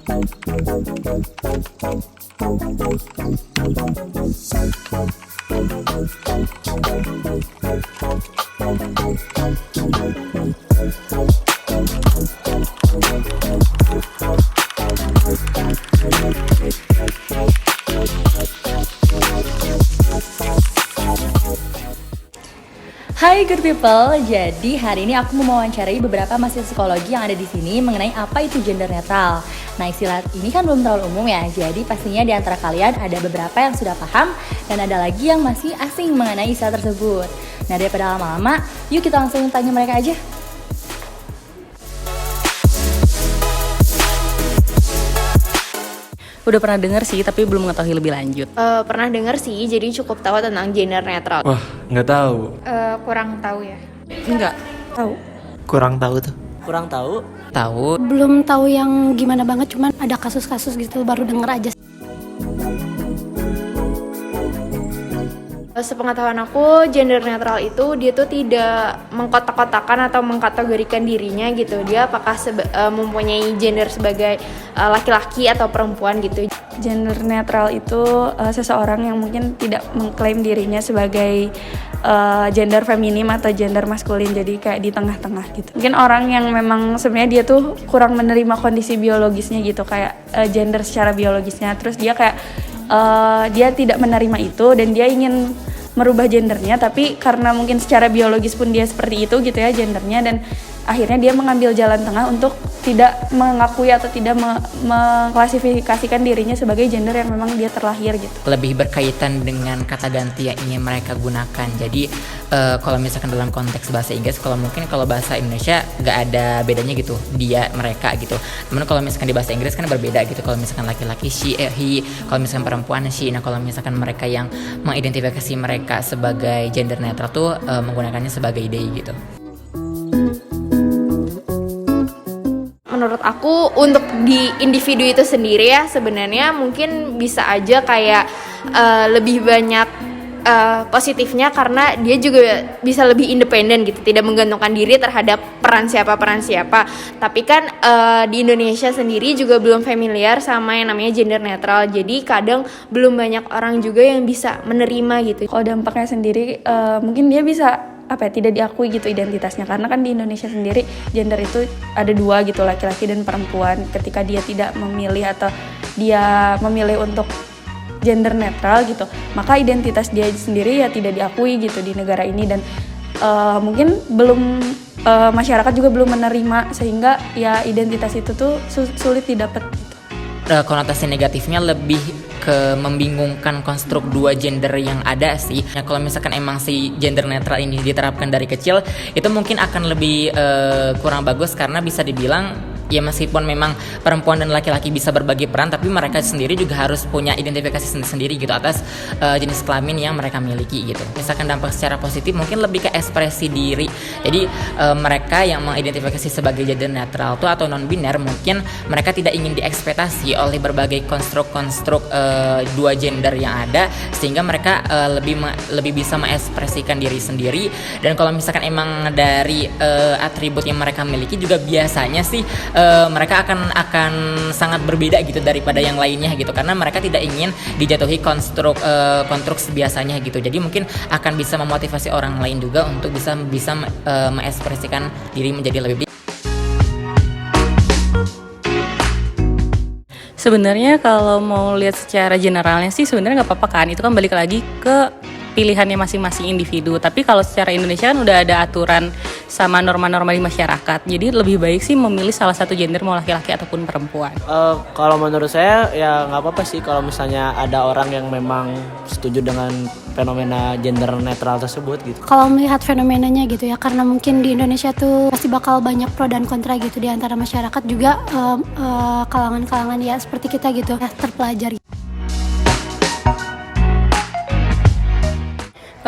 Hai good people, jadi hari ini aku mau mewawancarai beberapa mahasiswa psikologi yang ada di sini mengenai apa itu gender netral. Nah, istilah ini kan belum terlalu umum ya, jadi pastinya di antara kalian ada beberapa yang sudah paham dan ada lagi yang masih asing mengenai istilah tersebut. Nah, daripada lama-lama, yuk kita langsung tanya mereka aja. Udah pernah dengar sih, tapi belum mengetahui lebih lanjut. Pernah dengar sih, jadi cukup tahu tentang gender netral. Wah, nggak tahu. Kurang tahu ya. Enggak. Tahu. Kurang tahu tuh. Kurang tahu. Tahu. Belum tahu yang gimana banget, cuman ada kasus-kasus gitu baru denger aja. Sepengetahuan aku, gender netral itu dia tuh tidak mengkotak-kotakan atau mengkategorikan dirinya gitu. Dia apakah mempunyai gender sebagai laki-laki atau perempuan gitu. Gender netral itu seseorang yang mungkin tidak mengklaim dirinya sebagai gender feminim atau gender maskulin, jadi kayak di tengah-tengah gitu. Mungkin orang yang memang sebenarnya dia tuh kurang menerima kondisi biologisnya gitu, kayak gender secara biologisnya, terus dia kayak dia tidak menerima itu dan dia ingin merubah gendernya, tapi karena mungkin secara biologis pun dia seperti itu gitu ya gendernya, dan akhirnya dia mengambil jalan tengah untuk tidak mengakui atau tidak mengklasifikasikan dirinya sebagai gender yang memang dia terlahir gitu. Lebih berkaitan dengan kata ganti yang ingin mereka gunakan. Jadi kalau misalkan dalam konteks bahasa Inggris, kalau bahasa Indonesia nggak ada bedanya gitu, dia, mereka gitu. Namun kalau misalkan di bahasa Inggris kan berbeda gitu. Kalau misalkan laki-laki she, he, kalau misalkan perempuan she. Nah, kalau misalkan mereka yang mengidentifikasi mereka sebagai gender netral tuh menggunakannya sebagai they gitu. Menurut aku untuk di individu itu sendiri ya sebenarnya mungkin bisa aja kayak lebih banyak positifnya karena dia juga bisa lebih independen gitu, tidak menggantungkan diri terhadap peran siapa. Tapi kan di Indonesia sendiri juga belum familiar sama yang namanya gender netral, jadi kadang belum banyak orang juga yang bisa menerima gitu. Kalau dampaknya sendiri mungkin dia bisa tidak diakui gitu identitasnya, karena kan di Indonesia sendiri gender itu ada dua gitu, laki-laki dan perempuan. Ketika dia tidak memilih atau dia memilih untuk gender netral gitu, maka identitas dia sendiri ya tidak diakui gitu di negara ini, dan mungkin belum masyarakat juga belum menerima, sehingga ya identitas itu tuh sulit didapat gitu. Konotasi negatifnya lebih ke membingungkan konstruk dua gender yang ada sih. Nah, kalau misalkan emang si gender netral ini diterapkan dari kecil, itu mungkin akan lebih kurang bagus, karena bisa dibilang ya meskipun memang perempuan dan laki-laki bisa berbagi peran, tapi mereka sendiri juga harus punya identifikasi sendiri gitu atas jenis kelamin yang mereka miliki gitu. Misalkan dampak secara positif mungkin lebih ke ekspresi diri. Jadi mereka yang mengidentifikasi sebagai gender netral tuh atau non-biner, mungkin mereka tidak ingin diekspektasi oleh berbagai konstruk-konstruk dua gender yang ada, sehingga mereka lebih bisa mengekspresikan diri sendiri. Dan kalau misalkan emang dari atribut yang mereka miliki juga biasanya sih mereka akan sangat berbeda gitu daripada yang lainnya gitu, karena mereka tidak ingin dijatuhi konstruk biasanya gitu. Jadi mungkin akan bisa memotivasi orang lain juga untuk bisa mengekspresikan diri menjadi lebih baik. Sebenarnya kalau mau lihat secara generalnya sih sebenarnya nggak apa-apa kan, itu kan balik lagi ke pilihannya masing-masing individu. Tapi kalau secara Indonesia kan udah ada aturan sama norma-norma di masyarakat, jadi lebih baik sih memilih salah satu gender, mau laki-laki ataupun perempuan. Kalau menurut saya ya nggak apa-apa sih kalau misalnya ada orang yang memang setuju dengan fenomena gender netral tersebut gitu. Kalau melihat fenomenanya gitu ya, karena mungkin di Indonesia tuh pasti bakal banyak pro dan kontra gitu di antara masyarakat juga, kalangan-kalangan ya seperti kita gitu ya terpelajar.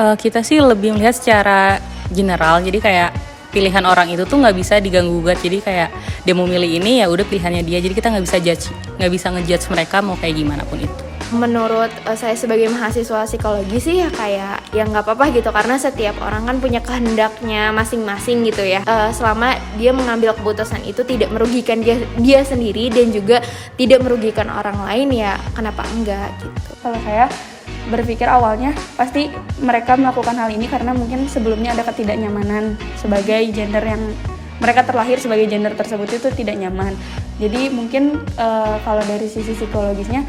Kita sih lebih melihat secara general, jadi kayak pilihan orang itu tuh nggak bisa diganggu gugat. Jadi kayak dia mau milih ini ya udah pilihannya dia, jadi kita nggak bisa ngejudge mereka mau kayak gimana pun itu. Menurut saya sebagai mahasiswa psikologi sih ya kayak ya nggak apa-apa gitu, karena setiap orang kan punya kehendaknya masing-masing gitu ya. Selama dia mengambil keputusan itu tidak merugikan dia sendiri dan juga tidak merugikan orang lain, ya kenapa enggak gitu. Kalau saya berpikir awalnya pasti mereka melakukan hal ini karena mungkin sebelumnya ada ketidaknyamanan sebagai gender yang mereka terlahir sebagai gender tersebut itu tidak nyaman. Jadi mungkin kalau dari sisi psikologisnya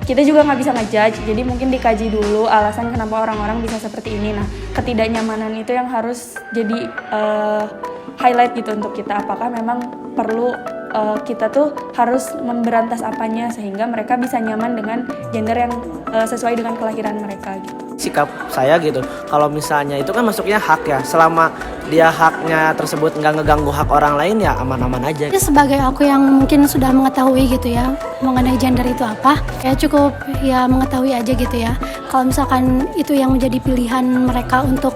kita juga nggak bisa ngejudge, jadi mungkin dikaji dulu alasan kenapa orang-orang bisa seperti ini. Nah, ketidaknyamanan itu yang harus jadi highlight gitu untuk kita, apakah memang perlu kita tuh harus memberantas apanya sehingga mereka bisa nyaman dengan gender yang sesuai dengan kelahiran mereka gitu. Sikap saya gitu, kalau misalnya itu kan masuknya hak ya, selama dia haknya tersebut nggak ngeganggu hak orang lain ya aman-aman aja. Ya, sebagai aku yang mungkin sudah mengetahui gitu ya mengenai gender itu apa, ya cukup ya mengetahui aja gitu ya. Kalau misalkan itu yang menjadi pilihan mereka untuk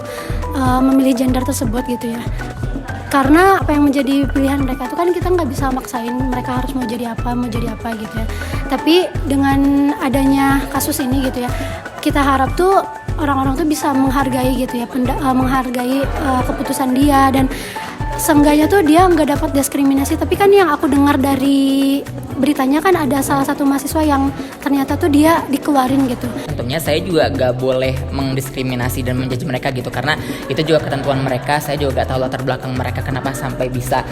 memilih gender tersebut gitu ya. Karena apa yang menjadi pilihan mereka itu kan kita nggak bisa maksain mereka harus mau jadi apa gitu ya. Tapi dengan adanya kasus ini gitu ya, kita harap tuh orang-orang tuh bisa menghargai gitu ya, menghargai keputusan dia, dan seenggaknya tuh dia nggak dapat diskriminasi. Tapi kan yang aku dengar dari beritanya kan ada salah satu mahasiswa yang ternyata tuh dia dikeluarin gitu. Tentunya saya juga gak boleh mendiskriminasi dan menjudge mereka gitu, karena itu juga ketentuan mereka. Saya juga gak tahu latar belakang mereka kenapa sampai bisa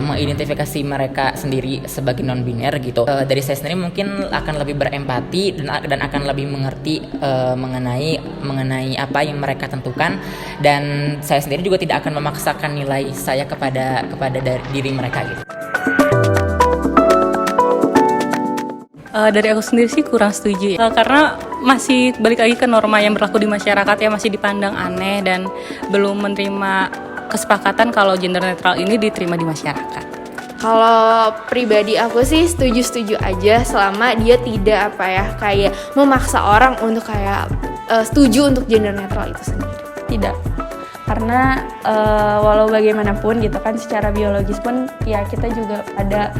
mengidentifikasi mereka sendiri sebagai non-biner gitu. Dari saya sendiri mungkin akan lebih berempati dan akan lebih mengerti mengenai apa yang mereka tentukan, dan saya sendiri juga tidak akan memaksakan nilai saya kepada diri mereka gitu. Dari aku sendiri sih kurang setuju ya, karena masih balik lagi ke norma yang berlaku di masyarakat ya, masih dipandang aneh dan belum menerima kesepakatan kalau gender netral ini diterima di masyarakat. Kalau pribadi aku sih setuju aja selama dia tidak kayak memaksa orang untuk kayak setuju untuk gender netral itu sendiri. Tidak, karena walau bagaimanapun gitu kan secara biologis pun ya kita juga ada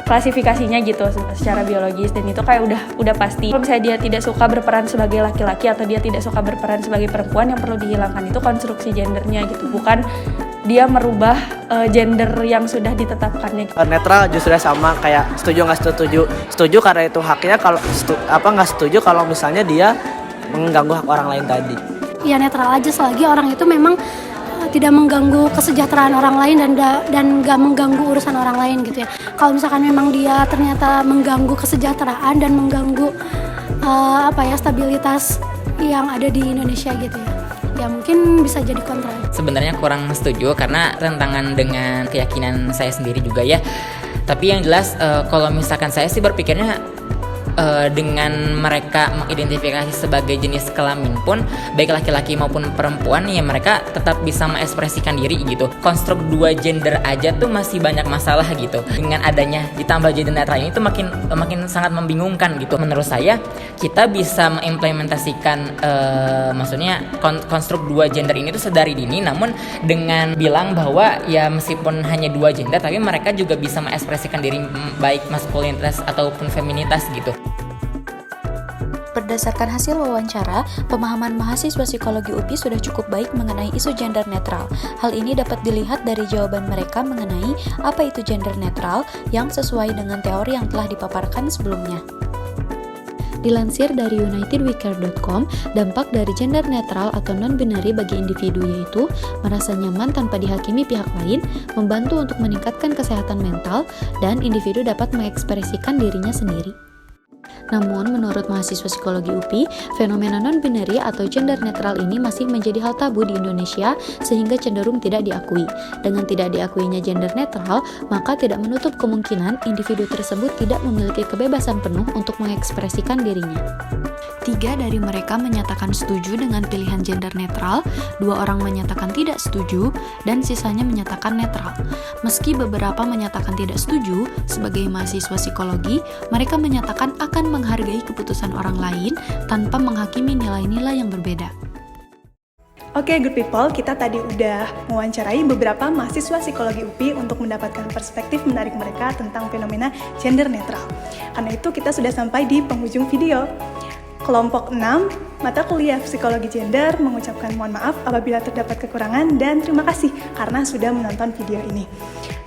klasifikasinya gitu secara biologis, dan itu kayak udah pasti. Kalau misalnya dia tidak suka berperan sebagai laki-laki atau dia tidak suka berperan sebagai perempuan, yang perlu dihilangkan itu konstruksi gendernya gitu, bukan dia merubah gender yang sudah ditetapkannya. Netral justru sama kayak setuju nggak setuju karena itu haknya. Kalau nggak setuju kalau misalnya dia mengganggu hak orang lain tadi. Ya netral aja selagi orang itu memang tidak mengganggu kesejahteraan orang lain dan gak mengganggu urusan orang lain gitu ya. Kalau misalkan memang dia ternyata mengganggu kesejahteraan dan mengganggu stabilitas yang ada di Indonesia gitu ya mungkin bisa jadi kontra. Sebenarnya kurang setuju karena tentangan dengan keyakinan saya sendiri juga ya. Tapi yang jelas kalau misalkan saya sih berpikirnya dengan mereka mengidentifikasi sebagai jenis kelamin pun, baik laki-laki maupun perempuan, ya mereka tetap bisa mengekspresikan diri gitu. Konstruk dua gender aja tuh masih banyak masalah gitu. Dengan adanya ditambah gender netral ini tuh makin sangat membingungkan gitu. Menurut saya kita bisa mengimplementasikan maksudnya konstruk dua gender ini tuh sedari dini, namun dengan bilang bahwa ya meskipun hanya dua gender tapi mereka juga bisa mengekspresikan diri baik maskulinitas ataupun feminitas gitu. Berdasarkan hasil wawancara, pemahaman mahasiswa psikologi UPI sudah cukup baik mengenai isu gender netral. Hal ini dapat dilihat dari jawaban mereka mengenai apa itu gender netral yang sesuai dengan teori yang telah dipaparkan sebelumnya. Dilansir dari unitedweeker.com, dampak dari gender netral atau non-binary bagi individu yaitu merasa nyaman tanpa dihakimi pihak lain, membantu untuk meningkatkan kesehatan mental, dan individu dapat mengekspresikan dirinya sendiri. Namun, menurut mahasiswa psikologi UPI, fenomena non-binary atau gender netral ini masih menjadi hal tabu di Indonesia sehingga cenderung tidak diakui. Dengan tidak diakuinya gender netral, maka tidak menutup kemungkinan individu tersebut tidak memiliki kebebasan penuh untuk mengekspresikan dirinya. 3 dari mereka menyatakan setuju dengan pilihan gender netral, 2 orang menyatakan tidak setuju, dan sisanya menyatakan netral. Meski beberapa menyatakan tidak setuju, sebagai mahasiswa psikologi, mereka menyatakan akan menghargai keputusan orang lain tanpa menghakimi nilai-nilai yang berbeda. Oke, good people, kita tadi udah mewawancarai beberapa mahasiswa psikologi UPI untuk mendapatkan perspektif menarik mereka tentang fenomena gender netral. Karena itu kita sudah sampai di penghujung video. Kelompok 6, mata kuliah psikologi gender mengucapkan mohon maaf apabila terdapat kekurangan dan terima kasih karena sudah menonton video ini.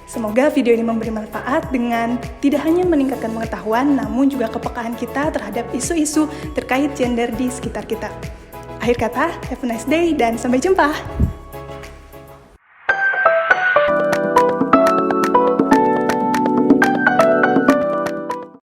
Semoga video ini memberi manfaat dengan tidak hanya meningkatkan pengetahuan, namun juga kepekaan kita terhadap isu-isu terkait gender di sekitar kita. Akhir kata, have a nice day dan sampai jumpa!